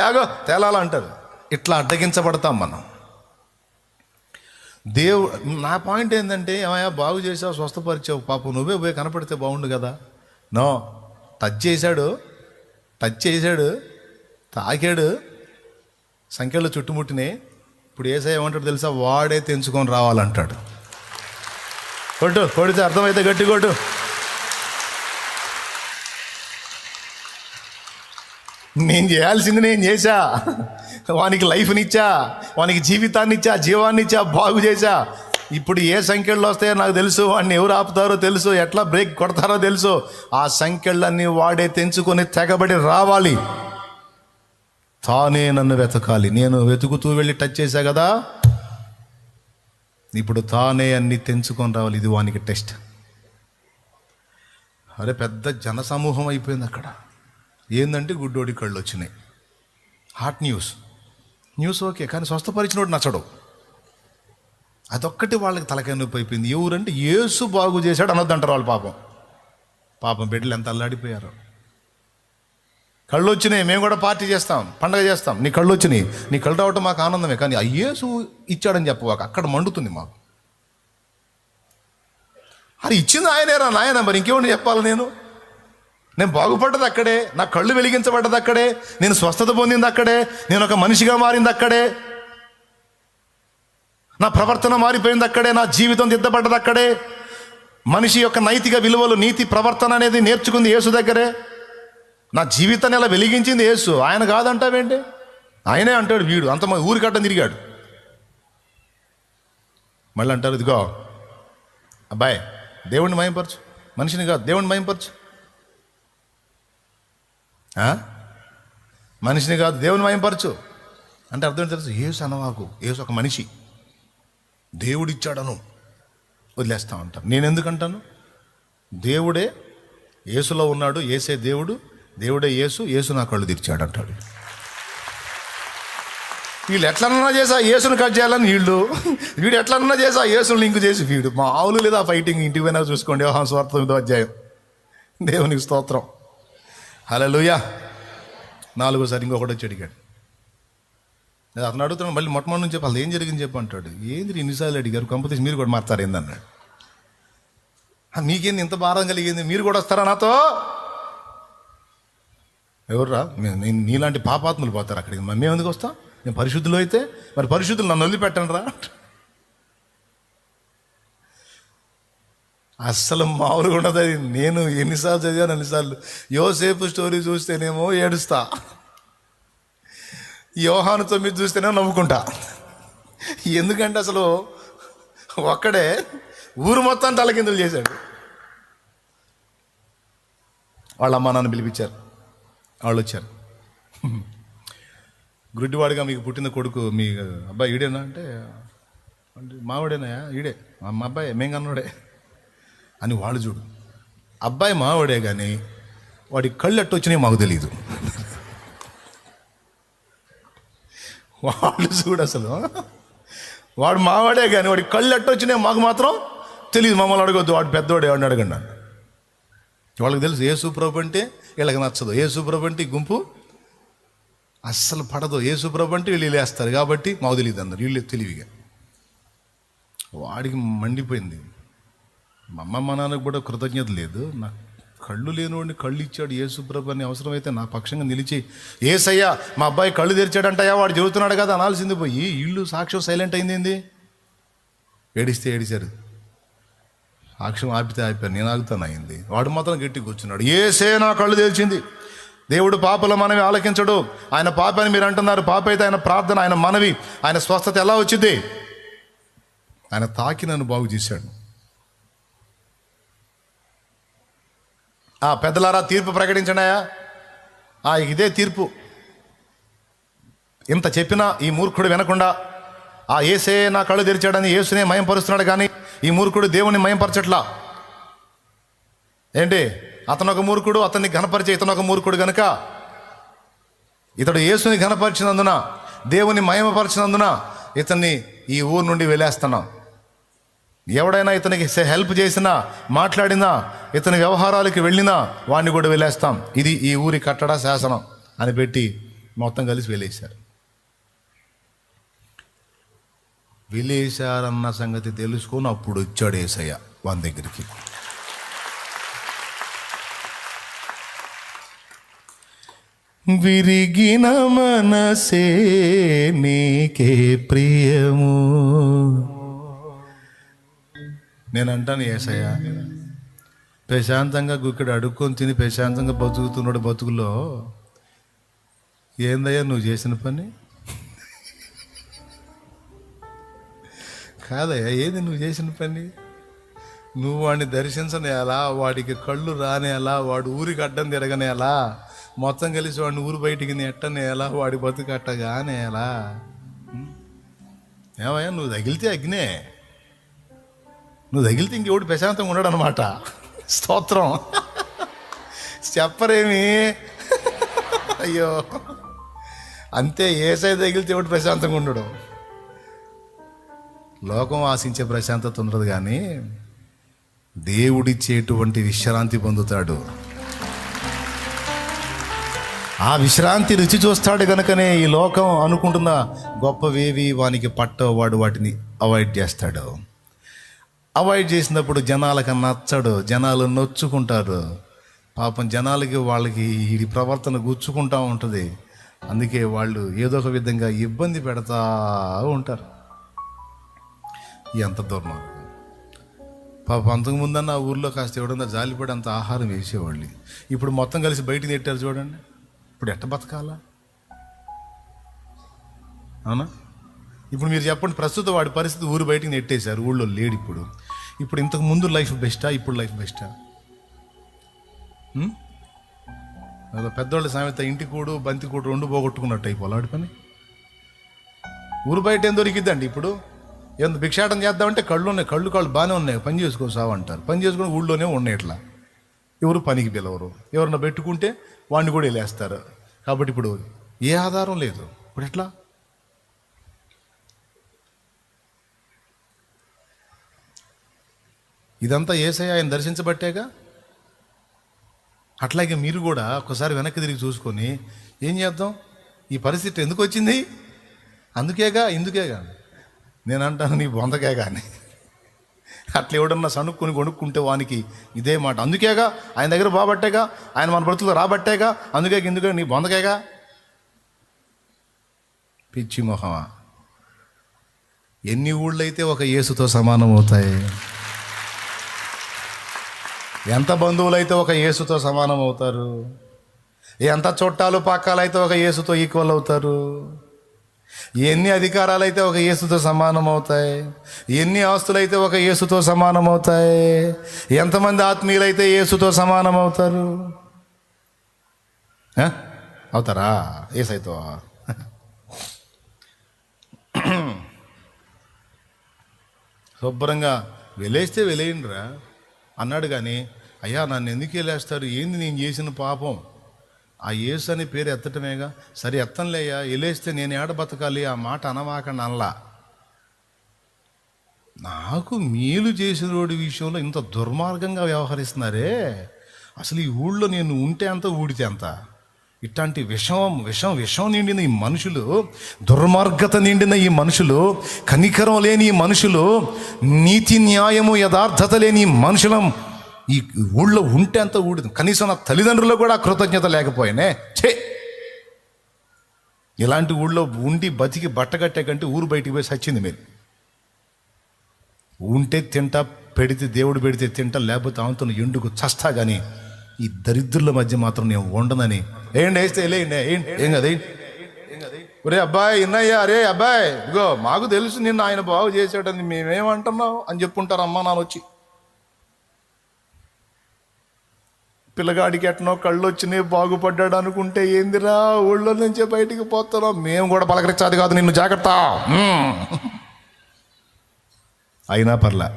ఆగో తేలాల అంటారు. ఇట్లా అడ్డగించబడతాం మనం. నా పాయింట్ ఏంటంటే, ఏమయ్యా బాగు చేసావు, స్వస్థపరిచావు, పాపం నువ్వే పోయి కనపడితే బాగుండు కదా. నో, టచ్ చేశాడు, తాకాడు, సంఖ్యలు చుట్టుముట్టినాయి. ఇప్పుడు యేసయ్య ఏమంటాడు తెలుసా? వాడే తెంచుకొని రావాలంటాడు. కొడితే అర్థమైతే గట్టి కొట్టు. నేను చేయాల్సింది నేను చేశా. వానికి లైఫ్నిచ్చా, వానికి జీవితాన్నిచ్చా, జీవాన్నిచ్చా, బాగు చేశా. ఇప్పుడు ఏ సంఖ్యలు వస్తాయో నాకు తెలుసు, వాడిని ఎవరు ఆపుతారో తెలుసు, ఎట్లా బ్రేక్ కొడతారో తెలుసు. ఆ సంఖ్యలన్నీ వాడే తెంచుకొని తెగబడి రావాలి. తానే నన్ను వెతకాలి. నేను వెతుకుతూ వెళ్ళి టచ్ చేశా కదా, ఇప్పుడు తానే అన్ని తెంచుకొని రావాలి. ఇది వానికి టెస్ట్. అరే పెద్ద జనసమూహం అయిపోయింది అక్కడ. ఏందంటే గుడ్డోడి కళ్ళు వచ్చినాయి. హాట్ న్యూస్ ఓకే, కానీ స్వస్థపరిచినోడు నచ్చడు. అదొక్కటి వాళ్ళకి తలకాయ నొప్పి అయిపోయింది. ఎవరంటే యేసు బాగు చేశాడు అనొద్దంటారు వాళ్ళు. పాపం బిడ్డలు ఎంత అల్లాడిపోయారు. కళ్ళు వచ్చినాయి, మేము కూడా పార్టీ చేస్తాం, పండగ చేస్తాం. నీ కళ్ళు వచ్చినాయి, నీ కళ్ళు రావటం మాకు ఆనందమే, కానీ ఆ యేసు ఇచ్చాడని చెప్పవాక అక్కడ మండుతుంది మాకు. అది ఇచ్చింది ఆయనేరా నాయన, మరి ఇంకేమని చెప్పాలి? నేను బాగుపడ్డది అక్కడే, నా కళ్ళు వెలిగించబడ్డది అక్కడే, నేను స్వస్థత పొందింది అక్కడే, నేను ఒక మనిషిగా మారింది అక్కడే, నా ప్రవర్తన మారిపోయింది అక్కడే, నా జీవితం దిద్దబడ్డది అక్కడే. మనిషి యొక్క నైతిక విలువలు, నీతి ప్రవర్తన అనేది నేర్చుకుంది యేసు దగ్గరే. నా జీవితాన్ని ఎలా వెలిగించింది యేసు. ఆయన కాదంటావేంటి? ఆయనే అంటాడు. వీడు అంత ఊరికట్టం తిరిగాడు. మళ్ళీ అంటారు, ఇదిగో అబ్బాయి దేవుణ్ణి మయంపరచు, మనిషిని కాదు దేవుణ్ణి మయంపరచు. మనిషిని కాదు దేవుని మయంపరచు అంటే అర్థం తెలుసు. యేసు అనవాకు, యేసు ఒక మనిషి, దేవుడిచ్చాడను వదిలేస్తా ఉంటాను. నేను ఎందుకంటాను? దేవుడే యేసులో ఉన్నాడు, యేసే దేవుడు, దేవుడే యేసు, యేసు నా కళ్ళు తెరిచాడు అంటాడు. వీళ్ళు ఎట్లన్నా చేసా యేసును కట్ చేయాలని వీడు ఎట్లన్నా చేసా యేసును లింక్ చేసి వీడు మామూలు లేదా ఫైటింగ్. ఇంటికి పోయినా చూసుకోండి, యోహాను సువార్త 8వ అధ్యాయం. దేవునికి స్తోత్రం, హల్లెలూయా. 4వసారి ఇంకొకటి వచ్చి అడిగాడు. అతను అడుగుతున్నాడు మళ్ళీ మొట్టమొదటి నుంచి చెప్పాలి, ఏం జరిగింది చెప్పి అంటాడు. ఏంది ఇన్నిసార్లు అడిగారు, కంపెనీస్ మీరు కూడా మారుతారు ఏందన్నాడు. మీకేంది ఇంత భారం కలిగింది, మీరు కూడా వస్తారా నాతో? ఎవర్రా? నీలాంటి పాపాత్ములు పోతారు అక్కడికి, మేము ఎందుకు వస్తాం? నేను పరిశుద్ధులు అయితే, మరి పరిశుద్ధులు నన్ను వదిలిపెట్టండి రా. అస్సలు మామూలుగా ఉండదు అది. నేను ఎన్నిసార్లు చదివాను అన్నిసార్లు. యోసేపు స్టోరీ చూస్తేనేమో ఏడుస్తా, యోహాను 9 చూస్తేనే నవ్వుకుంటా. ఎందుకంటే అసలు ఒక్కడే ఊరు మొత్తం తలకిందులు చేశాడు. వాళ్ళ అమ్మా నాన్న పిలిపించారు, వాళ్ళు వచ్చారు. గుడ్డివాడిగా మీకు పుట్టిన కొడుకు మీ అబ్బాయి ఈడేనా అంటే మావాడేనా? ఈడే మా అబ్బాయి, మేం కన్నోడే అని వాళ్ళు చూడు. అబ్బాయి మావాడే కానీ వాడి కళ్ళు ఎట్టు వచ్చినాయి మాకు తెలియదు. వాళ్ళు చూడు, అసలు వాడు మావాడే కానీ వాడి కళ్ళు ఎట్టు వచ్చినాయి మాకు మాత్రం తెలియదు. మమ్మల్ని అడగొద్దు, వాడు పెద్దవాడే, వాడిని అడగండి అన్న. వాళ్ళకి తెలుసు యేసు ప్రభు అంటే వీళ్ళకి నచ్చదు, యేసు ప్రభు అంటే గుంపు అస్సలు పడదు, యేసు ప్రభు అంటే వీళ్ళు లేస్తారు కాబట్టి మాకు తెలియదు అన్నారు. వీళ్ళు తెలివిగా వాడికి మండిపోయింది. మా అమ్మ మా నాన్నకు కూడా కృతజ్ఞత లేదు. నాకు కళ్ళు లేనివాడిని కళ్ళు ఇచ్చాడు యేసు ప్రభు అని అవసరమైతే నా పక్షంగా నిలిచి, యేసయ్యా మా అబ్బాయి కళ్ళు తెరిచాడంటయ్యా వాడు చెబుతున్నాడు కదా అనాల్సింది పోయి వీళ్ళు సాక్ష్యం సైలెంట్ అయింది. ఏడిస్తే ఏడిచారు, సాక్ష్యం ఆపితే ఆపారు, నేను ఆగుతాను అయింది. వాడు మాత్రం గట్టి కూర్చున్నాడు. యేసే నా కళ్ళు తెరిచింది. దేవుడు పాపల మనవి ఆలకించడు. ఆయన పాప అని మీరు అంటున్నారు, పాప అయితే ఆయన ప్రార్థన, ఆయన మనవి, ఆయన స్వస్థత ఎలా వచ్చింది? ఆయన తాకి నన్ను బాగు చేశాడు. పెద్దలారా తీర్పు ప్రకటించడాయా? ఇదే తీర్పు. ఇంత చెప్పినా ఈ మూర్ఖుడు వినకుండా యేసే నా కళ్ళు తెరిచాడని యేసునే మయంపరుస్తున్నాడు, కానీ ఈ మూర్ఖుడు దేవుని మయంపరచట్లా. ఏంటి? అతను ఒక మూర్ఖుడు, అతన్ని ఘనపరిచే ఇతను ఒక మూర్ఖుడు గనుక ఇతడు యేసుని ఘనపరిచినందున, దేవుని మహిమపరిచినందున ఇతన్ని ఈ ఊరు నుండి వెళ్ళేస్తున్నాం. ఎవడైనా ఇతనికి హెల్ప్ చేసినా, మాట్లాడినా, ఇతని వ్యవహారాలకి వెళ్ళినా వాడిని కూడా వెళ్ళేస్తాం. ఇది ఈ ఊరి కట్టడ శాసనం అని పెట్టి మొత్తం కలిసి వెలేశారు. వెలేశారన్న సంగతి తెలుసుకొని అప్పుడు వచ్చాడు యేసయ్య వాని దగ్గరికి. విరిగిన మనసే నీకే ప్రియము. నేను అంటాను, యేసయ్య ప్రశాంతంగా గుక్కడు అడుక్కొని తిని ప్రశాంతంగా బతుకుతున్నాడు బతుకులో ఏందయ్యా నువ్వు చేసిన పని? కాదయ్యా, ఏది నువ్వు చేసిన పని? నువ్వు వాడిని దర్శించనేలా, వాడికి కళ్ళు రానేలా, వాడు ఊరికి అడ్డం తిరగనేలా, మొత్తం కలిసి వాడిని ఊరు బయటికి నెట్టనేలా, వాడి బతుకట్టగానేలా. ఏమయ్యా నువ్వు తగిలితే అగ్నే, నువ్వు తగిలితే ఇంకెవడు ప్రశాంతంగా ఉన్నాడు అనమాట. స్తోత్రం. చెప్పరేమి? అయ్యో అంతే, యేసయ్య తగిలితే ఎవడు ప్రశాంతంగా ఉండడు. లోకం ఆశించే ప్రశాంతత ఉండదు, కానీ దేవుడిచ్చేటువంటి విశ్రాంతి పొందుతాడు. ఆ విశ్రాంతి రుచి చూస్తాడు కనుకనే ఈ లోకం అనుకుంటున్న గొప్పవేవి వానికి పట్టో వాడు వాటిని అవాయిడ్ చేస్తాడు. అవాయిడ్ చేసినప్పుడు జనాలకు నచ్చడు, జనాలు నొచ్చుకుంటారు. పాపం జనాలకి వాళ్ళకి ఈ ప్రవర్తన గుచ్చుకుంటూ ఉంటుంది. అందుకే వాళ్ళు ఏదో ఒక విధంగా ఇబ్బంది పెడతా ఉంటారు. ఎంత దుర్మార్గం. పాపం అంతకుముందన్న ఆ ఊర్లో కాస్త ఎవడన్నా జాలిపడి అంత ఆహారం వేసేవాళ్ళు. ఇప్పుడు మొత్తం కలిసి బయటికి నెట్టారు చూడండి. ఇప్పుడు ఎట్ట బతకాలా? అవునా? ఇప్పుడు మీరు చెప్పండి, ప్రస్తుతం వాడి పరిస్థితి ఊరు బయటికి నెట్టేశారు, ఊళ్ళో లేడు. ఇప్పుడు ఇంతకు ముందు లైఫ్ బెస్టా, ఇప్పుడు లైఫ్ బెస్టా? పెద్దవాళ్ళ సామెత, ఇంటి కూడు బంతి కూడు రెండు పోగొట్టుకున్నట్టు అయిపోలాడు పని. ఊరు బయట ఏం దొరికిద్దండి ఇప్పుడు? ఏందో భిక్షాటం చేద్దామంటే కళ్ళు ఉన్నాయి, కాళ్ళు బాగానే ఉన్నాయి, పని చేసుకో సావంటారు. పని చేసుకుని ఊళ్ళోనే ఉన్నాయి. ఇట్లా ఎవరు పనికి పిలవరు. ఎవరన్నా పెట్టుకుంటే వాడిని కూడా వెళ్ళేస్తారు. కాబట్టి ఇప్పుడు ఏ ఆధారం లేదు. ఇప్పుడు ఎట్లా? ఇదంతా యేసయ్య ఆయన దర్శించబట్టేగా. అట్లాగే మీరు కూడా ఒకసారి వెనక్కి తిరిగి చూసుకొని ఏం చేద్దాం, ఈ పరిస్థితి ఎందుకు వచ్చింది? ఇందుకేగా నేను అంటాను, నీ బొందకే కానీ. అట్లా ఎవడన్నా సనుక్కుని కొనుక్కుంటే వానికి ఇదే మాట. అందుకేగా ఆయన దగ్గర బాబట్టేగా, ఆయన మన బ్రతుకులు రాబట్టేగా, అందుకే నీ బొందకేగా. పిచ్చి మొహమా. ఎన్ని ఊళ్ళైతే ఒక యేసుతో సమానం అవుతాయి? ఎంత బంధువులైతే ఒక యేసుతో సమానం అవుతారు? ఎంత చుట్టాలు పక్కాలైతే ఒక యేసుతో ఈక్వల్ అవుతారు? ఎన్ని అధికారాలైతే ఒక యేసుతో సమానం అవుతాయి? ఎన్ని ఆస్తులైతే ఒక యేసుతో సమానం అవుతాయి? ఎంతమంది ఆత్మీయులైతే యేసుతో సమానం అవుతారు? అవుతారా? యేసయ్యతో శుభ్రంగా వెలేస్తే వెలేయండిరా అన్నాడు. కానీ అయ్యా నన్ను ఎందుకు వెళ్ళేస్తారు, ఏంది నేను చేసిన పాపం? ఆ యేసు అనే పేరు ఎత్తటమేగా. సరే ఎత్తంలేయ్యా, వెళ్ళేస్తే నేను ఏడ బతకాలి? ఆ మాట అనమాకండి అనలా. నాకు మేలు చేసిన రోడ్డు విషయంలో ఇంత దుర్మార్గంగా వ్యవహరిస్తున్నారే. అసలు ఈ ఊళ్ళో నేను ఉంటే అంత ఊడితే అంత. ఇట్లాంటి విషం నిండిన ఈ మనుషులు, దుర్మార్గత నిండిన ఈ మనుషులు, కనికరం లేని ఈ మనుషులు, నీతి న్యాయము యథార్థత లేని ఈ మనుషులం ఈ ఊళ్ళో ఉంటే అంత ఊడిది. కనీసం నా తల్లిదండ్రులు కూడా కృతజ్ఞత లేకపోయినే. ఇలాంటి ఊళ్ళో ఉండి బతికి బట్టగట్టే కంటే ఊరు బయటికి పోయి సచ్చింది మీరు. ఉంటే తింటా, పెడితే దేవుడు పెడితే తింటా, లేకపోతే ఆమెతో ఎండుకు చస్తా. కానీ ఈ దరిద్రుల మధ్య మాత్రం నేను ఉండనని వేస్తే ఏం కదా. ఒరే అబ్బాయి ఇన్నయ్యా, అరే అబ్బాయి ఇగో మాకు తెలుసు నిన్ను ఆయన బాగు చేసాడని, మేమేమంటున్నావు అని చెప్పుంటారు అమ్మా నాన్న వచ్చి. పిల్లగాడికి ఎట్నో కళ్ళు వచ్చినాయి, బాగుపడ్డాడు అనుకుంటే ఏందిరా ఊళ్ళో నుంచే బయటికి పోతున్నావు. మేము కూడా పలకరించాది కాదు నిన్ను, జాగ్రత్త. అయినా పర్లే,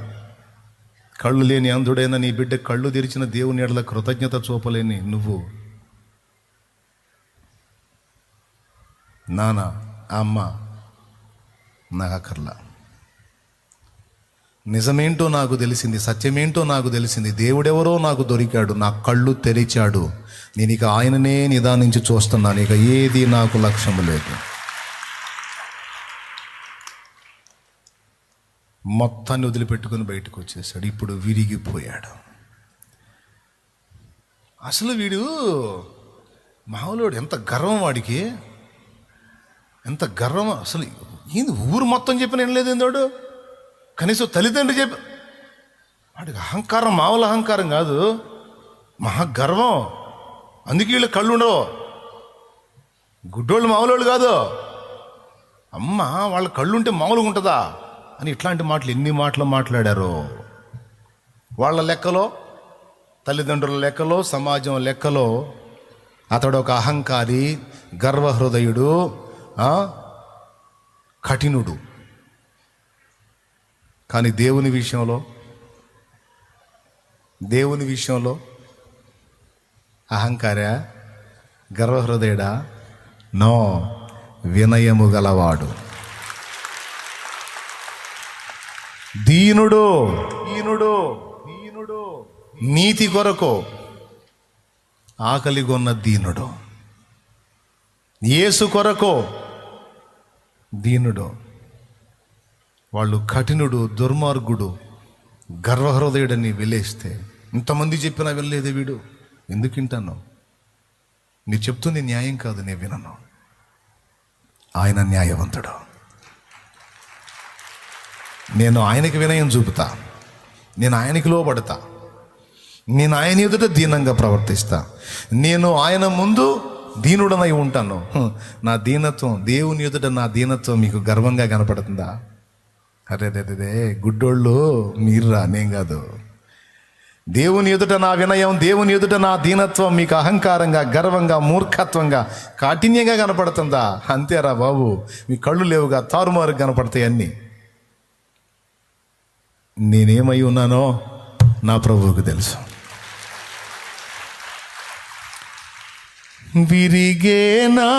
కళ్ళు లేని అంధుడైన నీ బిడ్డ కళ్ళు తెరిచిన దేవుని ఎడల కృతజ్ఞత చూపలేని నువ్వు, నాన్న అమ్మ నాకు అక్కర్లా, నిజమేంటో నాకు తెలిసింది, సత్యమేంటో నాకు తెలిసింది, దేవుడెవరో నాకు దొరికాడు, నా కళ్ళు తెరిచాడు. నేను ఇక ఆయననే నిదానించి చూస్తున్నాను, ఇక ఏది నాకు లక్ష్యం లేదు. మొత్తాన్ని వదిలిపెట్టుకుని బయటకు వచ్చేసాడు. ఇప్పుడు విరిగిపోయాడు. అసలు వీడు మామూలుడు, ఎంత గర్వం వాడికి, ఎంత గర్వం అసలు. ఏంది ఊరు మొత్తం చెప్పిన ఏం లేదు ఏందోడు, కనీసం తల్లిదండ్రులు చెప్పి. వాడికి అహంకారం మామూలు అహంకారం కాదు, మహాగర్వం. అందుకే వీళ్ళు కళ్ళు ఉండవు. గుడ్డోళ్ళు మామూలు కాదు. అమ్మ వాళ్ళ కళ్ళుంటే మామూలుగా ఉంటుందా అని ఇట్లాంటి మాటలు ఎన్ని మాటలు మాట్లాడారో. వాళ్ళ లెక్కలో, తల్లిదండ్రుల లెక్కలో, సమాజం లెక్కలో అతడు ఒక అహంకారి, గర్వహృదయుడు, కఠినుడు. కానీ దేవుని విషయంలో అహంకార, గర్వహృదయుడా? నో, వినయము గలవాడు, దీనుడు, నీతి కొరకు ఆకలిగొన్న దీనుడు, యేసు కొరకు దీనుడు. వాళ్ళు కఠినుడు, దుర్మార్గుడు, గర్వహృదయుడని వెళ్ళేస్తే ఇంతమంది చెప్పినా వెళ్ళలేదే వీడు. ఎందుకు వింటాను? మీరు చెప్తుంది న్యాయం కాదు, నేను వినను. ఆయన న్యాయవంతుడు. నేను ఆయనకి వినయం చూపుతా, నేను ఆయనకి లోబడతా, నేను ఆయన ఎదుట దీనంగా ప్రవర్తిస్తా, నేను ఆయన ముందు దీనుడనై ఉంటాను. నా దీనత్వం, దేవుని ఎదుట నా దీనత్వం మీకు గర్వంగా కనపడుతుందా? అరే గుడ్డోళ్ళు మీరురా, నేను కాదు. దేవుని ఎదుట నా వినయం, దేవుని ఎదుట నా దీనత్వం మీకు అహంకారంగా, గర్వంగా, మూర్ఖత్వంగా, కాఠిన్యంగా కనపడుతుందా? అంతేరా బాబు, మీ కళ్ళు లేవుగా, తారుమారు కనపడతాయి అన్నీ. నేనేమై ఉన్నానో నా ప్రభువుకు తెలుసు. విరిగే నా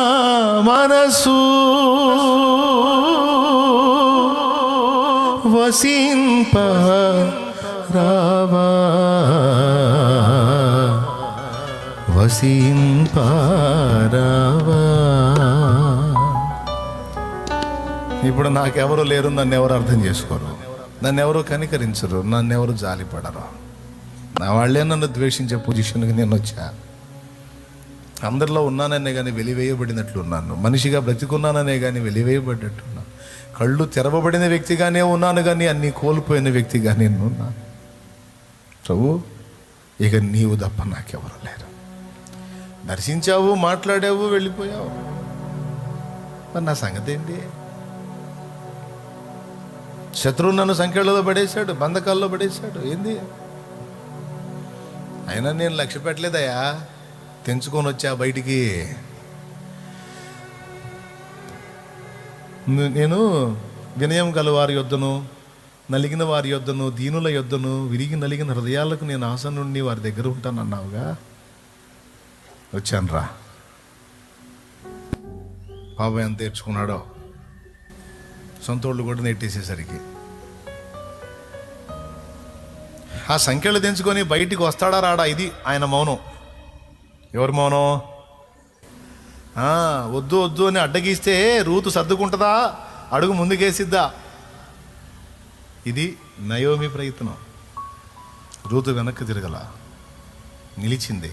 మనసు వసింప రావా, వసింప రావా. ఇప్పుడు నాకెవరు లేరు, నన్ను ఎవరు అర్థం చేసుకోరు, నన్ను ఎవరు కనికరించరు, నన్ను ఎవరు జాలిపడరు. నా వాళ్ళే నన్ను ద్వేషించే పొజిషన్కి నేను వచ్చా. అందరిలో ఉన్నాననే కానీ వెలివేయబడినట్లు ఉన్నాను, మనిషిగా బ్రతికున్నాననే కానీ వెలివేయబడ్డట్టున్నాను, కళ్ళు తెరవబడిన వ్యక్తిగానే ఉన్నాను కానీ అన్నీ కోల్పోయిన వ్యక్తిగానే ఉన్నాను. ప్రభు, ఇక నీవు తప్ప నాకెవరు లేరు. దర్శించావు, మాట్లాడావు, వెళ్ళిపోయావు, మరి నా సంగతి ఏంటి? శత్రువు నన్ను సంఖ్యలలో పడేశాడు, బంధకాల్లో పడేశాడు, ఏంది? అయినా నేను లక్ష్య పెట్టలేదయా, తెంచుకొని వచ్చా బయటికి. నేను వినయం గల వారి యొద్దను, నలిగిన వారి యొద్దను, దీనుల యొద్దను, విరిగి నలిగిన హృదయాలకు నేను ఆసనుండి వారి దగ్గర ఉంటానన్నావుగా. వచ్చాను రా. బాబాయ్ ఎంత తెచ్చుకున్నాడో, సొంతోళ్ళు కూడా నెట్టేసేసరికి ఆ సంఖ్యలు తెంచుకొని బయటికి వస్తాడా రాడా? ఇది ఆయన మౌనం. ఎవరి మౌనం? వద్దు వద్దు అని అడ్డగిస్తే రూతు సర్దుకుంటుందా, అడుగు ముందుకేసిద్దా? ఇది నయోమి ప్రయత్నం. రూతు వెనక్కి తిరగల, నిలిచింది,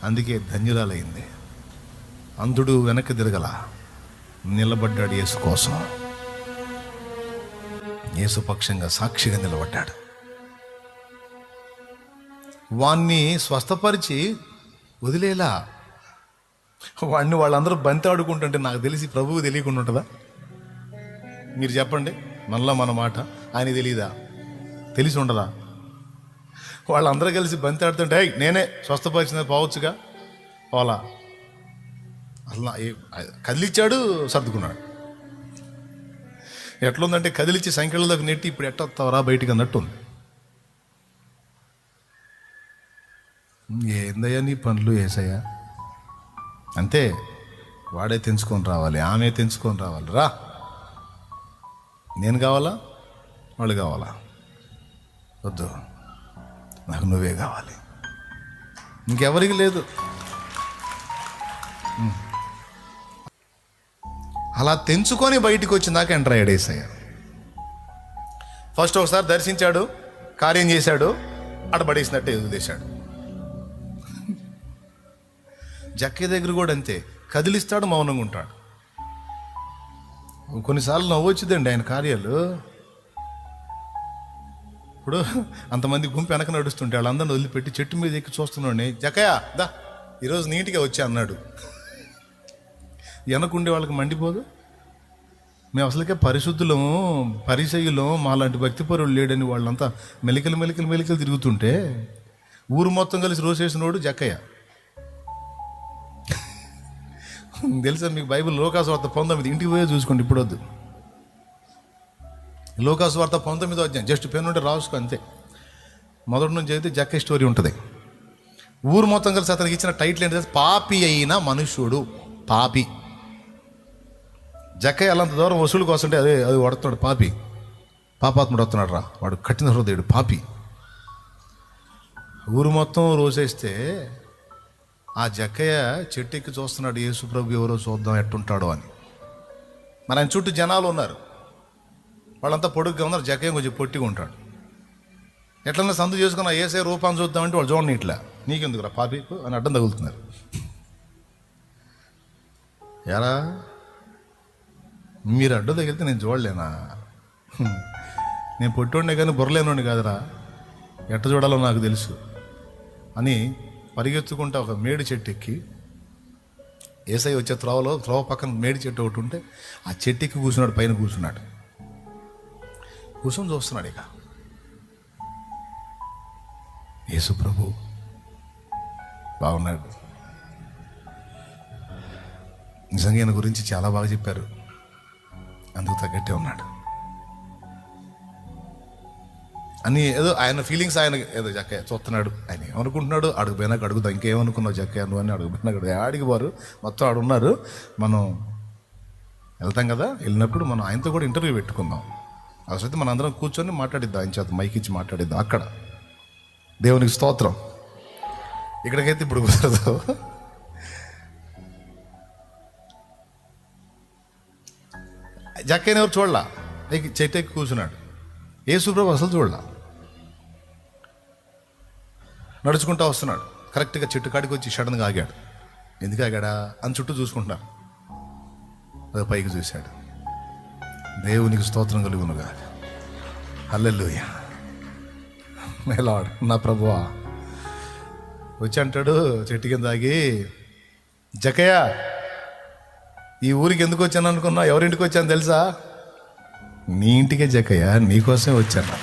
అందుకే ధన్యురాలైంది. అంధుడు వెనక్కి తిరగల, నిలబడ్డాడు యేసు కోసం, యేసు పక్షంగా సాక్షిగా నిలబడ్డాడు. వాణ్ణి స్వస్థపరిచి వదిలేలా, వాడిని వాళ్ళందరూ బంతి ఆడుకుంటుంటే నాకు తెలిసి ప్రభువు తెలియకుండా ఉంటుందా? మీరు చెప్పండి, మళ్ళా మన మాట ఆయన తెలియదా? తెలిసి ఉండదా? వాళ్ళందరూ కలిసి బంతి ఆడుతుంటే నేనే స్వస్థపరిచిన పోవచ్చుగా, పోలా. అసలు కదిలిచ్చాడు, సర్దుకున్నాడు. ఎట్లుందంటే కదిలిచ్చి సంఖ్యలలోకి నెట్టి ఇప్పుడు ఎట్టొస్తావరా బయటికి అన్నట్టు ఉంది. ఏందయ్యా నీ పనులు యేసయ్యా? అంతే, వాడే తెంచుకొని రావాలి, ఆమె తెంచుకొని రావాలి. రా, నేను కావాలా, వాళ్ళు కావాలా? వద్దు, నాకు నువ్వే కావాలి, ఇంకెవరికి లేదు. అలా తెంచుకొని బయటికి వచ్చిందాక ఎంటర్ అయ్యాడు యేసయ్య. ఫస్ట్ ఒకసారి దర్శించాడు, కార్యం చేశాడు, అడబడేసినట్టే వదిలేశాడు. జక్కయ్య దగ్గర కూడా అంతే, కదిలిస్తాడు, మౌనంగా ఉంటాడు. కొన్నిసార్లు నవ్వొచ్చుదండి ఆయన కార్యాలు. ఇప్పుడు అంతమంది గుంపు వెనక నడుస్తుంటే వాళ్ళందరిని వదిలిపెట్టి చెట్టు మీద ఎక్కి చూస్తున్నాడు. జక్కయ్య దా ఈరోజు నీట్గా వచ్చా అన్నాడు. వెనకుండే వాళ్ళకి మండిపోదు? మేము అసలుకే పరిశుద్ధులము, పరిసయ్యులము, మాలాంటి భక్తిపరులు లేడని వాళ్ళంతా మెలికలు తిరుగుతుంటే ఊరు మొత్తం కలిసి రోసేసినోడు జక్కయ్య. తెలుసా మీకు బైబిల్ లోకాసువార్త 19, ఇంటికి పోయే చూసుకోండి, ఇప్పుడు వద్దు. లోకాసువార్త 19వ అధ్యాయం, జస్ట్ పెన్ ఉంటే రాసుకో అంతే. మొదటి నుంచి అయితే జక్కయ్య స్టోరీ ఉంటుంది. ఊరు మొత్తం కలిసి అతనికి ఇచ్చిన టైటిల్ ఏంటంటే పాపి అయిన మనుష్యుడు. పాపి. జక్కయ్య అలాంత దూరం వసూలు కోసంటే అది వడుతున్నాడు. పాపాత్ముడు వస్తున్నాడు రా, వాడు కఠిన హృదయుడు, పాపి. ఊరు మొత్తం రోసేస్తే ఆ జక్కయ్య చెట్టు ఎక్కి చూస్తున్నాడు, యేసు ప్రభు ఎవరో చూద్దాం ఎట్టుంటాడో అని. మరి ఆయన చుట్టూ జనాలు ఉన్నారు, వాళ్ళంతా పొడుగ్గా ఉన్నారు. జక్కయ్య కొంచెం పొట్టిగా ఉంటాడు. ఎట్లన్నా సందు చేసుకున్నా యేసయ్య రూపాన్ని చూద్దామంటే వాళ్ళు చూడండి, ఇట్లా నీకెందుకురా పాపి అని అడ్డం తగులుతున్నారు. ఎరా మీరు అడ్డు తగిలితే నేను చూడలేనా? నేను పొట్టిండే కానీ బుర్రలేనుండి కాదురా, ఎట్ట చూడాలో నాకు తెలుసు అని పరిగెత్తుకుంటా ఒక మేడి చెట్టు ఎక్కి, యేసయ్య వచ్చే త్రోవ పక్కన మేడి చెట్టు ఒకటి ఉంటే ఆ చెట్టు ఎక్కి కూర్చున్నాడు. పైన కూర్చుని చూస్తున్నాడు. ఇక యేసు ప్రభు బాగున్నాడు. నిజంగా ఈయన గురించి చాలా బాగా చెప్పారు, అందుకు తగ్గట్టే ఉన్నాడు అని ఏదో ఆయన ఫీలింగ్స్. ఆయన ఏదో జక్కయ్య చూస్తున్నాడు, ఆయన ఏమనుకుంటున్నాడు, అడుగుపోయినాక అడుగుతా, ఇంకేమనుకున్నావు జక్కయ్య నువ్వు అని అడుగుపోయినాక ఆడికి వారు మొత్తం ఆడున్నారు. మనం వెళ్తాం కదా, వెళ్ళినప్పుడు మనం ఆయనతో కూడా ఇంటర్వ్యూ పెట్టుకుందాం. అసలు మన అందరం కూర్చొని మాట్లాడిద్దాం, ఆయన చేత మైక్ ఇచ్చి మాట్లాడిద్దాం అక్కడ. దేవునికి స్తోత్రం. ఇక్కడికైతే ఇప్పుడు కుదరదు. జక్కయ్యని ఎవరు చూడలా, చెట్టు ఎక్కి కూర్చున్నాడు. యేసు ప్రభు అసలు చూడలా, నడుచుకుంటా వస్తున్నాడు. కరెక్ట్గా చెట్టు కాడికి వచ్చి సడన్గా ఆగాడు. ఎందుకు ఆగాడా అని చుట్టూ చూసుకుంటున్నాడు. అది పైకి చూశాడు. దేవునికి స్తోత్రం కలుగునుగా. హల్లెలూయా. మై లార్డ్, నా ప్రభువా. వచ్చి అంటాడు చెట్టు కింద ఆగి, జక్కయ్య ఈ ఊరికి ఎందుకు వచ్చాను అనుకున్నా? ఎవరింటికి వచ్చాను తెలుసా? నీ ఇంటికే జక్కయ్య, నీకోసమే వచ్చాను.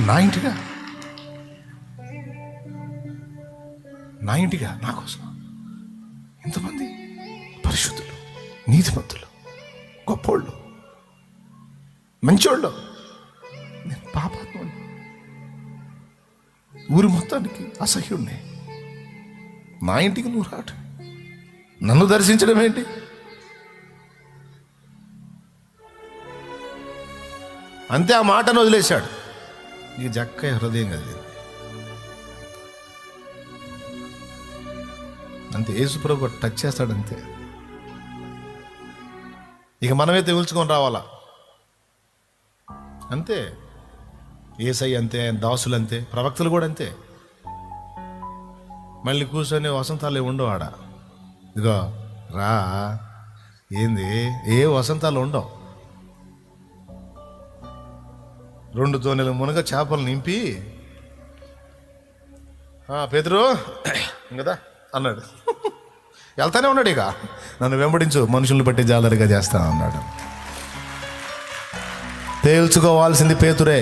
నా ఇంటిగా నా కోసం ఇంతమంది పరిశుద్ధులు, నీతిమంతులు, గొప్పోళ్ళు, మంచోళ్ళు, నేను పాపాత్ముడిని, ఊరి మొత్తానికి అసహ్యుడిని. నా ఇంటికి నువ్వు రాడు, నన్ను దర్శించడం ఏంటి? అంతే, ఆ మాటను వదిలేశాడు. నీకు జక్కయ్య హృదయం కదిలింది అంతే. యేసు ప్రభు టచ్ చేస్తాడు అంతే. ఇక మనమే తెగుల్చుకొని రావాలా అంతే. యేసయ్య అంతే, ఆయన దాసులు అంతే, ప్రవక్తలు కూడా అంతే. మళ్ళీ కూర్చొని వసంతాలు ఉండవు ఆడ. ఇదిగో రా, ఏంది ఏ వసంతాలు ఉండవు. 2 తోనెల మునగ చేపలు నింపి పేతురు కదా అన్నాడు. వెళ్తానే ఉన్నాడు. ఇక నన్ను వెంబడించు, మనుషులను బట్టి జాలరిగా చేస్తాను అన్నాడు. తేల్చుకోవాల్సింది పేతురే.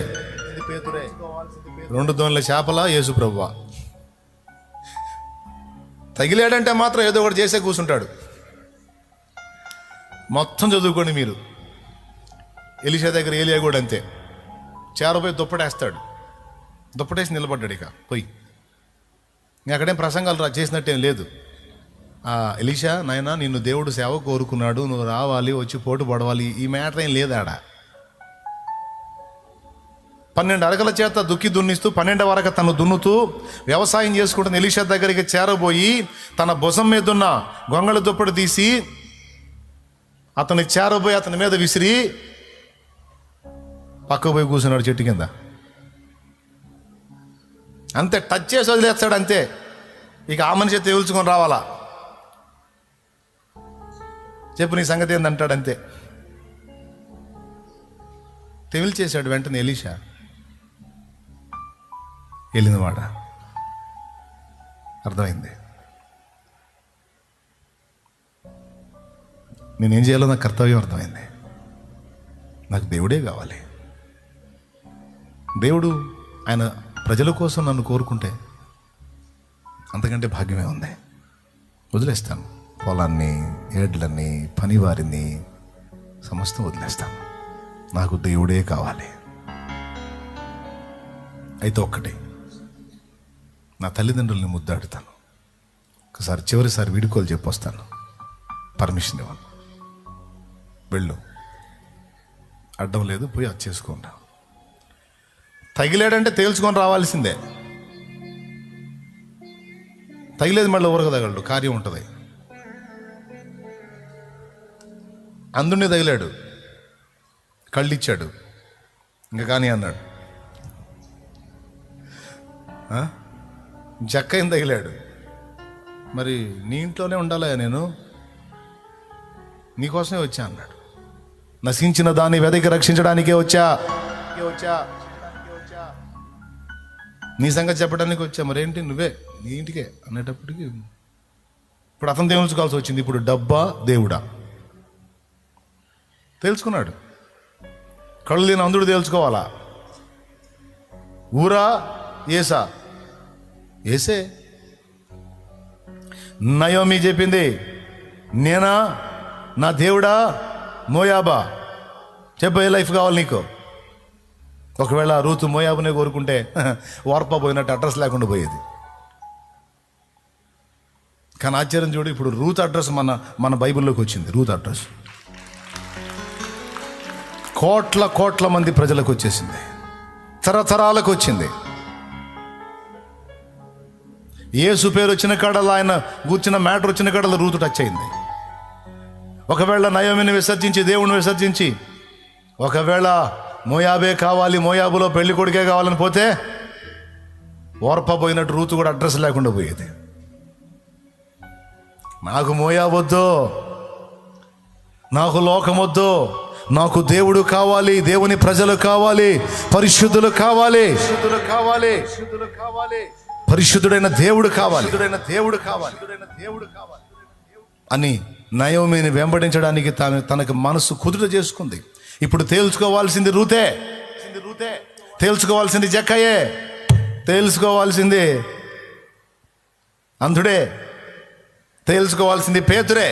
2 తోనెల చేపల యేసు ప్రభువా. తగిలాడంటే మాత్రం ఏదో ఒకటి చేసే కూర్చుంటాడు. మొత్తం చదువుకోండి మీరు. ఎలీషా దగ్గర ఏలియా కూడా అంతే. చేరపోయి దుప్పటేస్తాడు, దుప్పటేసి నిలబడ్డాడు. ఇక పోయి అక్కడేం ప్రసంగాలు చేసినట్టేం లేదు. ఎలీషా, నాయనా నిన్ను దేవుడు సేవ కోరుకున్నాడు, నువ్వు రావాలి, వచ్చి పోటు పడవాలి, ఈ మ్యాటర్ ఏం లేదు ఆడ. 12 అరకల చేత దుక్కి దున్నిస్తూ 12వ అరక తను దున్నుతూ వ్యవసాయం చేసుకుంటున్న ఎలీషా దగ్గరికి చేరబోయి తన భుజం మీద ఉన్న గొంగళి దుప్పటి తీసి అతని చేరబోయి అతని మీద విసిరి పక్కకు పోయి కూర్చున్నాడు చెట్టు కింద. అంతే, టచ్ చేసి వదిలేస్తాడు అంతే. ఇక ఆ మనిషి తేల్చుకొని రావాలా, చెప్పు నీ సంగతి ఏందంటాడు అంతే. తెమిల్చేశాడు వెంటనే ఎలీషా. వెళ్ళినవాడ అర్థమైంది. నేనేం చేయాలో నాకు కర్తవ్యం అర్థమైంది. నాకు దేవుడే కావాలి. దేవుడు ఆయన ప్రజల కోసం నన్ను కోరుకుంటే అంతకంటే భాగ్యమే ఉంది. వదిలేస్తాను, పొలాన్ని, ఏడ్లని, పనివారిని సమస్తం వదిలేస్తాను. నాకు దేవుడే కావాలి. అయితే ఒక్కటే, నా తల్లిదండ్రుల్ని ముద్దాడుతాను. ఒకసారి చివరిసారి వీడుకోలు చెప్పొస్తాను, పర్మిషన్ ఇవ్వను. వెళ్ళు, అడ్డం లేదు, పోయి అది చేసుకుంటా. తగిలేడంటే తేల్చుకొని రావాల్సిందే. తగిలేదు మళ్ళీ ఊరకదగలడు, కార్యం ఉంటుంది. అందుని తగిలాడు, కళ్ళిచ్చాడు, ఇంకా కానీ అన్నాడు. జక్కయ్యని తగిలాడు, మరి నీ ఇంట్లోనే ఉండాలా, నేను నీకోసమే వచ్చా అన్నాడు. నశించిన దాన్ని వెదకి రక్షించడానికే వచ్చా, నీ సంగతి చెప్పడానికి వచ్చా. మరేంటి నువ్వే నీ ఇంటికే అనేటప్పటికి ఇప్పుడు అతను తేల్చుకోవాల్సి వచ్చింది. ఇప్పుడు డబ్బా దేవుడా తెలుసుకున్నాడు. కళ్ళు లేని అందుడు తేల్చుకోవాలా? ఊరా ఏసా? ఏసే. నయోమి చెప్పింది, నేనా, నా దేవుడా, మోయాబా? చెప్పు, ఏ లైఫ్ కావాలి నీకు? ఒకవేళ రూతు మోయాబునే కోరుకుంటే వార్పా పోయినట్టు అడ్రస్ లేకుండా పోయేది. కానీ ఆశ్చర్యం చూడు, ఇప్పుడు రూత్ అడ్రస్ మన బైబిల్లోకి వచ్చింది. రూత్ అడ్రస్ కోట్ల మంది ప్రజలకు వచ్చేసింది, తరతరాలకు వచ్చింది. యేసు పేరు వచ్చిన కాడలో, ఆయన కూర్చున్న మ్యాటర్ వచ్చిన కాడలో రూతు టచ్ అయింది. ఒకవేళ నయోమిని విసర్జించి, దేవుని విసర్జించి, ఒకవేళ మోయాబే కావాలి, మోయాబులో పెళ్లి కొడుకే కావాలని పోతే ఓర్ప పోయినట్టు రూతు కూడా అడ్రస్ లేకుండా పోయేది. నాకు మోయాబొద్దు, నాకు లోకం వద్దు, నాకు దేవుడు కావాలి, దేవుని ప్రజలు కావాలి, పరిశుద్ధులు కావాలి, పరిశుద్ధుడైన దేవుడు కావాలి అని నయోమిని వెంబడించడానికి తనకు మనసు కుదుట చేసుకుంది. ఇప్పుడు తేల్చుకోవాల్సింది రూతే, తేల్చుకోవాల్సింది జక్కయే, తేల్చుకోవాల్సింది అంధుడే, తేల్చుకోవాల్సింది పేతురే.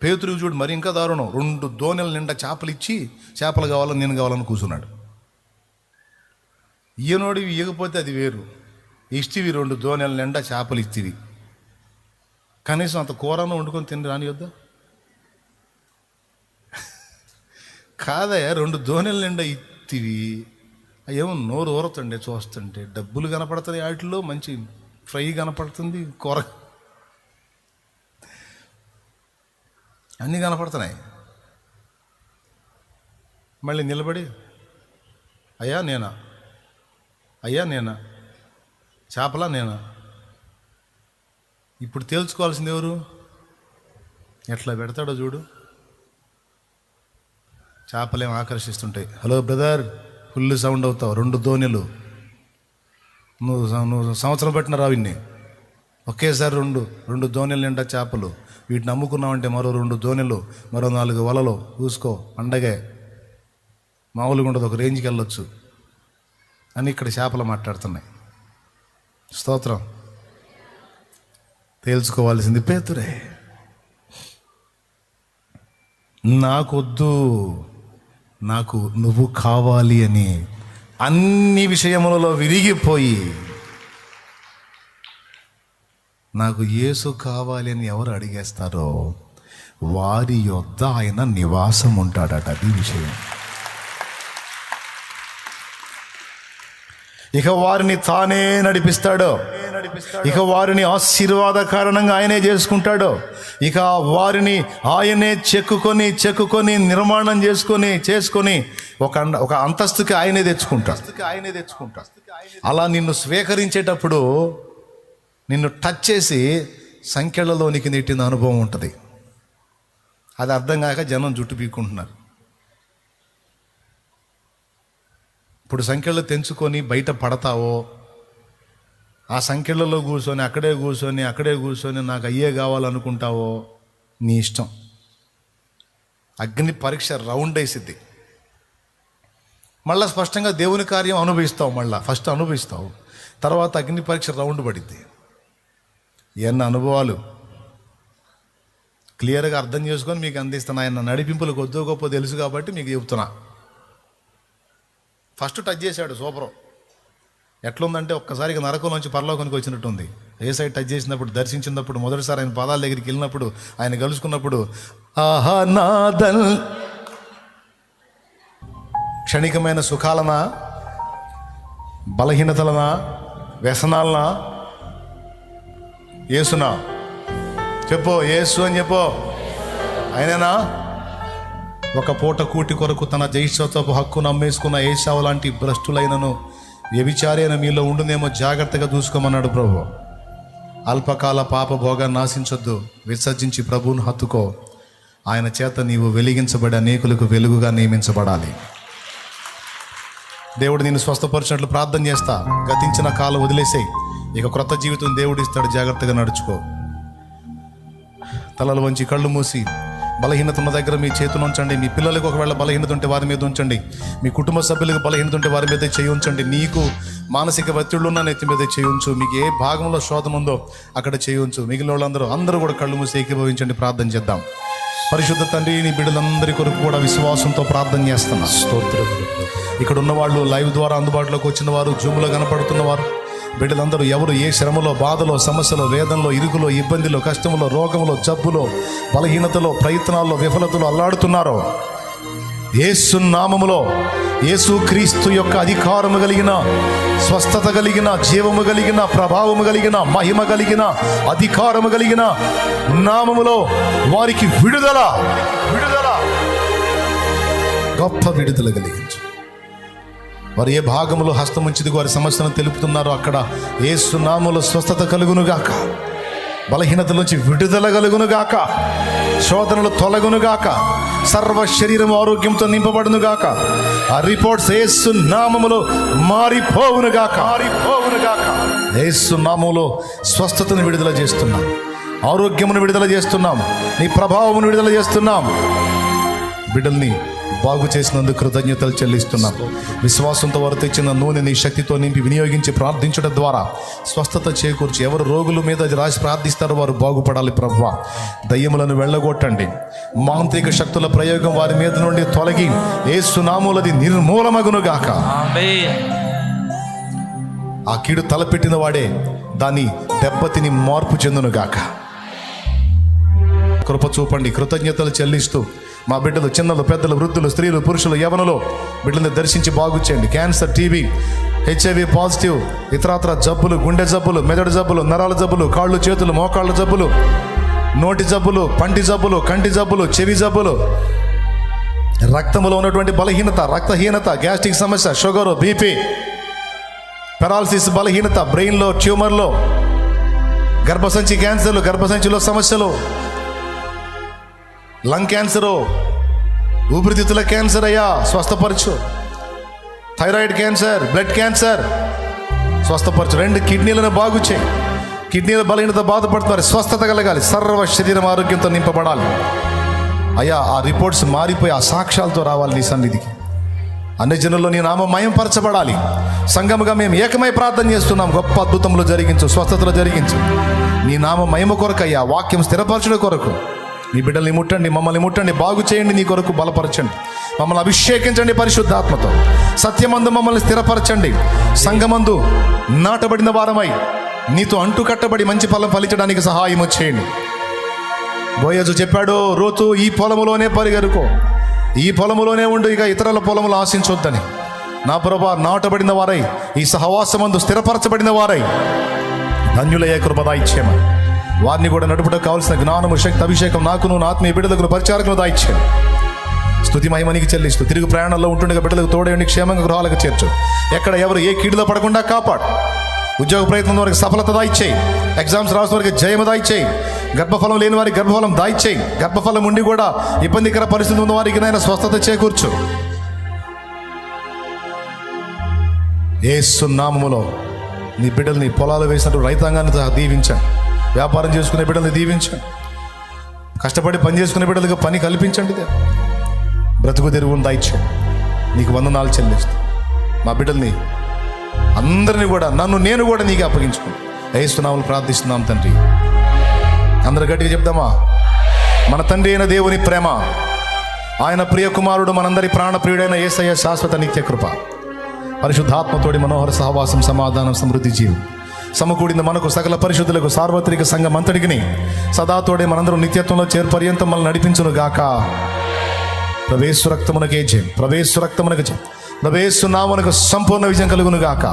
పేతురు చూడు మరి ఇంకా దారుణం. 2 దోణెల నిండా చేపలు ఇచ్చి, చేపలు కావాలని నేను కావాలని కూర్చున్నాడు. ఈయనోడివి ఇవ్వకపోతే అది వేరు, ఇష్టివి 2 దోణెల నిండా చేపలు ఇచ్చివి, కనీసం అంత కూరను వండుకొని తిని రాని వద్దా? కాదయ్యా, 2 దోణెల నిండా ఇత్తివి, ఏమో నోరు ఊరుతుండే చూస్తుంటే. డబ్బులు కనపడుతుంది, వాటిలో మంచి ఫ్రై కనపడుతుంది, కూర అన్నీ కనపడుతున్నాయి. మళ్ళీ నిలబడి అయ్యా నేనా, చేపలా నేనా? ఇప్పుడు తేల్చుకోవాల్సింది ఎవరు? ఎట్లా పెడతాడో చూడు. చేపలేం ఆకర్షిస్తుంటాయి. హలో బ్రదర్, ఫుల్ సౌండ్ అవుతావు. 2 దోణెలు నువ్వు సంవత్సరం పెట్టిన రావు ఇన్ని. ఒకేసారి 2 దోణెలు నిండా చేపలు. వీటిని అమ్ముకున్నామంటే మరో 2 దోణెలు, మరో 4 వలలు చూసుకో, పండగే మామూలుగా ఉండదు, ఒక రేంజ్కి వెళ్ళొచ్చు అని ఇక్కడ చేపలు మాట్లాడుతున్నాయి. స్తోత్రం. తేల్చుకోవాల్సింది పేతురే. నాకొద్దు, నాకు నువ్వు కావాలి అని అన్ని విషయములలో విరిగిపోయి, నాకు యేసు కావాలి అని ఎవరు అడిగేస్తారో వారి యొద్ద ఆయన నివాసం ఉంటాడట. అది విషయం. ఇక వారిని తానే నడిపిస్తాడు. ఇక వారిని ఆశీర్వాద కారణంగా ఆయనే చేసుకుంటాడు. ఇక వారిని ఆయనే చెక్కుకొని నిర్మాణం చేసుకొని ఒక అంతస్తుకి ఆయనే తెచ్చుకుంటాడు. అలా నిన్ను స్వీకరించేటప్పుడు నిన్ను టచ్ చేసి సంఖ్యలలోనికి నెట్టిన అనుభవం ఉంటుంది. అది అర్థం కాక జనం జుట్టు పీక్కుంటున్నారు. ఇప్పుడు సంఖ్యలు తెంచుకొని బయట పడతావో, ఆ సంఖ్యలలో కూర్చొని అక్కడే కూర్చొని నాకు అయ్యే కావాలనుకుంటావో నీ ఇష్టం. అగ్ని పరీక్ష రౌండ్ వేసిద్ది. మళ్ళీ స్పష్టంగా దేవుని కార్యం అనుభవిస్తావు. మళ్ళీ ఫస్ట్ అనుభవిస్తావు, తర్వాత అగ్ని పరీక్ష రౌండ్ పడిద్ది. ఎన్ని అనుభవాలు క్లియర్గా అర్థం చేసుకొని మీకు అందిస్తాను. ఆయన నడిపింపులు కొద్దో గొప్ప తెలుసు కాబట్టి మీకు చెబుతున్నా. ఫస్ట్ టచ్ చేశాడు, సూపరం. ఎట్లుందంటే ఒక్కసారిగా నరకంలోంచి పరలోకానికి వచ్చినట్టుంది. ఏ సైడ్ టచ్ చేసినప్పుడు, దర్శించినప్పుడు, మొదటిసారి ఆయన పాదాల దగ్గరికి వెళ్ళినప్పుడు, ఆయన కలుసుకున్నప్పుడు, ఆహా నాదల్ క్షణికమైన సుఖాలనా, బలహీనతలనా, వ్యసనాలనా, యేసునా? చెప్పు, యేసు అని చెప్పు. ఆయనేనా? ఒక పూట కూటి కొరకు తన జైష్ఠత్వపు హక్కును అమ్మేసుకున్న ఏశావు లాంటి భ్రష్టులైనను వ్యభిచారి అయిన మీలో ఉండునేమో జాగ్రత్తగా చూసుకోమన్నాడు ప్రభు. అల్పకాల పాప భోగాన్ని నాశించొద్దు, విసర్జించి ప్రభువును హత్తుకో. ఆయన చేత నీవు వెలిగించబడి అనేకులకు వెలుగుగా నియమించబడాలి. దేవుడు నిన్ను స్వస్థపరిచినట్లు ప్రార్థన చేస్తా. గతించిన కాలం వదిలేసేయి, ఇక క్రొత్త జీవితం దేవుడు ఇస్తాడు. జాగ్రత్తగా నడుచుకో. తలలు వంచి కళ్ళు మూసి, బలహీనత ఉన్న దగ్గర మీ చేతులు ఉంచండి. మీ పిల్లలకు ఒకవేళ బలహీనత ఉంటే వారి మీద ఉంచండి. మీ కుటుంబ సభ్యులకు బలహీనత ఉంటే వారి మీద చేయి ఉంచండి. నీకు మానసిక ఒత్తిళ్ళు ఉన్న నెత్తి మీద చేయి ఉంచు. మీకు ఏ భాగంలో శోధన ఉందో అక్కడ చేయి ఉంచు. మిగిలిన వాళ్ళందరూ అందరూ కూడా కళ్ళు మూసి ఏకీభవించండి. ప్రార్థన చేద్దాం. పరిశుద్ధ తండ్రి, నీ బిడ్డలందరి కొరకు కూడా విశ్వాసంతో ప్రార్థన చేస్తున్నా. స్తోత్రం. ఇక్కడ ఉన్నవాళ్ళు, లైవ్ ద్వారా అందుబాటులోకి వచ్చిన వారు, జూమ్లో కనపడుతున్నవారు, బిడ్డలందరూ ఎవరు ఏ శ్రమలో, బాధలో, సమస్యలో, వేదనలో, ఇరుకులో, ఇబ్బందిలో, కష్టంలో, రోగంలో, జబ్బులో, బలహీనతలో, ప్రయత్నాల్లో, విఫలతలో అల్లాడుతున్నారో, యేసు నామములో, యేసు క్రీస్తు యొక్క అధికారము కలిగిన, స్వస్థత కలిగిన, జీవము కలిగిన, ప్రభావము కలిగిన, మహిమ కలిగిన, అధికారము కలిగిన నామములో వారికి విడుదల గొప్ప విడుదల కలిగించు. వారు ఏ భాగంలో హస్తముంచిది వారి సమస్యలను తెలుపుతున్నారో అక్కడ యేసు నామములో స్వస్థత కలుగునుగాక, బలహీనత నుంచి విడుదల కలుగునుగాక, శోధనలు తొలగునుగాక, సర్వ శరీరం ఆరోగ్యంతో నింపబడునుగాక. ఆ రిపోర్ట్స్ యేసు నామములో మారిపోవునుగాక. యేసు నామములో స్వస్థతను విడుదల చేస్తున్నాం, ఆరోగ్యమును విడుదల చేస్తున్నాం, నీ ప్రభావమును విడుదల చేస్తున్నాం. బిడ్డల్ని బాగు చేసినందుకు కృతజ్ఞతలు చెల్లిస్తున్నాం. విశ్వాసంతో వారు తెచ్చిన నూనె నీ శక్తితో నింపి వినియోగించి ప్రార్థించడం ద్వారా స్వస్థత చేకూర్చి ఎవరు రోగుల మీద రాసి ప్రార్థిస్తారో వారు బాగుపడాలి. ప్రభువా, దయ్యములను వెళ్ళగొట్టండి. మాంత్రిక శక్తుల ప్రయోగం వారి మీద నుండి తొలగి యేసు నామములది నిర్మూలమగునుగాక. ఆ కీడు తలపెట్టిన వాడే దాన్ని దెబ్బతిని మార్పు చెందునుగాక. కృప చూపండి. కృతజ్ఞతలు చెల్లిస్తూ మా బిడ్డలు, చిన్నలు, పెద్దలు, వృద్ధులు, స్త్రీలు, పురుషులు, యవనులు బిడ్డలను దర్శించి బాగు చేయండి. క్యాన్సర్, టీబీ, హెచ్ఐవి పాజిటివ్, ఇతరాతర జబ్బులు, గుండె జబ్బులు, మెదడు జబ్బులు, నరాల జబ్బులు, కాళ్ళు, చేతులు, మోకాళ్ళ జబ్బులు, నోటి జబ్బులు, పంటి జబ్బులు, కంటి జబ్బులు, చెవి జబ్బులు, రక్తంలో ఉన్నటువంటి బలహీనత, రక్తహీనత, గ్యాస్ట్రిక్ సమస్య, షుగరు, బీపీ, పెరాలసిస్, బలహీనత, బ్రెయిన్లో ట్యూమర్లో, గర్భసంచి క్యాన్సర్లు, గర్భసంచిలో సమస్యలు, లంగ్ క్యాన్సరు, ఊపిరితిత్తుల క్యాన్సర్ అయ్యా స్వస్థపరచు. థైరాయిడ్ క్యాన్సర్, బ్లడ్ క్యాన్సర్ స్వస్థపరచు. 2 కిడ్నీలను బాగు చేయి. కిడ్నీల బలహీనత బాధపడుతున్నారు, స్వస్థత కలగాలి. సర్వ శరీరం ఆరోగ్యంతో నింపబడాలి అయ్యా. ఆ రిపోర్ట్స్ మారిపోయి ఆ సాక్ష్యాలతో రావాలి నీ సన్నిధికి. అన్ని జనుల్లో నీ నామం మహిమపరచబడాలి. సంఘముగా మేము ఏకమై ప్రార్థన చేస్తున్నాం. గొప్ప అద్భుతములు జరిగించు, స్వస్థతలు జరిగించు. నీ నామం మహిమ కొరకు అయ్యా, వాక్యం స్థిరపరచడం కొరకు నీ బిడ్డల్ని ముట్టండి, మమ్మల్ని ముట్టండి, బాగు చేయండి, నీ కొరకు బలపరచండి, మమ్మల్ని అభిషేకించండి పరిశుద్ధాత్మతో. సత్యమందు మమ్మల్ని స్థిరపరచండి. సంఘమందు నాటబడిన వారమై నీతో అంటుకట్టబడి మంచి ఫలం ఫలించడానికి సహాయము చేయండి. బోయజు చెప్పాడు, రూతు ఈ పొలములోనే పరిగెరుకో, ఈ పొలములోనే ఉండు, ఇక ఇతరుల పొలములు ఆశించొద్దని. నా ప్రభా నాటబడిన వారై ఈ సహవాసమందు స్థిరపరచబడిన వారై ధన్యులయ్యే కృప దాయిచ్చేమ. వారిని కూడా నడుపుటకు కావాల్సిన జ్ఞానము, శక్తి, అభిషేకం నాకును నా ఆత్మీయ బిడ్డలకు పరిచారకులు దాయిచ్చాను. స్తుతి మహిమనికి చెల్లిస్తూ తిరుగు ప్రయాణంలో ఉంటుండగా బిడ్డలకు తోడేండి, క్షేమంగా గృహాలకు చేర్చు. ఎక్కడ ఎవరు ఏ కీడులో పడకుండా కాపాడు. ఉద్యోగ ప్రయత్నం వరకు సఫలత దాయిచ్చేయి. ఎగ్జామ్స్ రాసిన వారికి జయము దాయిచ్చేయి. గర్భఫలం లేని వారికి గర్భఫలం దాయిచ్చేయి. గర్భఫలం ఉండి కూడా ఇబ్బందికర పరిస్థితి ఉన్న వారికి నైనా స్వస్థత చేకూర్చు. యేసు నామములో నీ బిడ్డల్ని పొలాలు వేసినట్టు రైతాంగాన్ని దీవించండి. వ్యాపారం చేసుకునే బిడ్డల్ని దీవించండి. కష్టపడి పని చేసుకునే బిడ్డలకు పని కల్పించండి. బ్రతుకు తెరువును దాయిచ్చండి. నీకు వందనాలు చెల్లిస్తాను. మా బిడ్డల్ని అందరినీ కూడా నేను కూడా నీకు అప్పగించుకుని యేసు నామములో ప్రార్థిస్తున్నాం తండ్రి. అందరు గట్టిగా చెప్దామా? మన తండ్రి అయిన దేవుని ప్రేమ, ఆయన ప్రియ కుమారుడు మనందరి ప్రాణప్రియుడైన యేసయ్య శాశ్వత నిత్య కృప, పరిశుద్ధాత్మతోడి మనోహర సహవాసం, సమాధానం, సమృద్ధి జీవం సమకూడిన మనకు సకల పరిశుద్ధులకు సార్వత్రిక సంఘం అంతటికి సదాతోడే మనందరం నిత్యత్వంలో చేర్పర్యంతం మనల్ని నడిపించును గాక. ప్రవేశు రక్తమునకే జయం, ప్రవేశు రక్తమునకు జయం, ప్రవేశు నామమునకు సంపూర్ణ విజయం కలుగును గాక.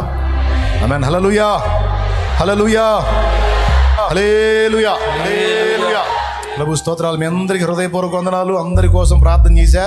ఆమేన్. హల్లెలూయా, హల్లెలూయా, హల్లెలూయా, హల్లెలూయా. ప్రభు స్తోత్రాలు. మీ అందరికీ హృదయపూర్వక వందనాలు. అందరి కోసం ప్రార్థన చేశా.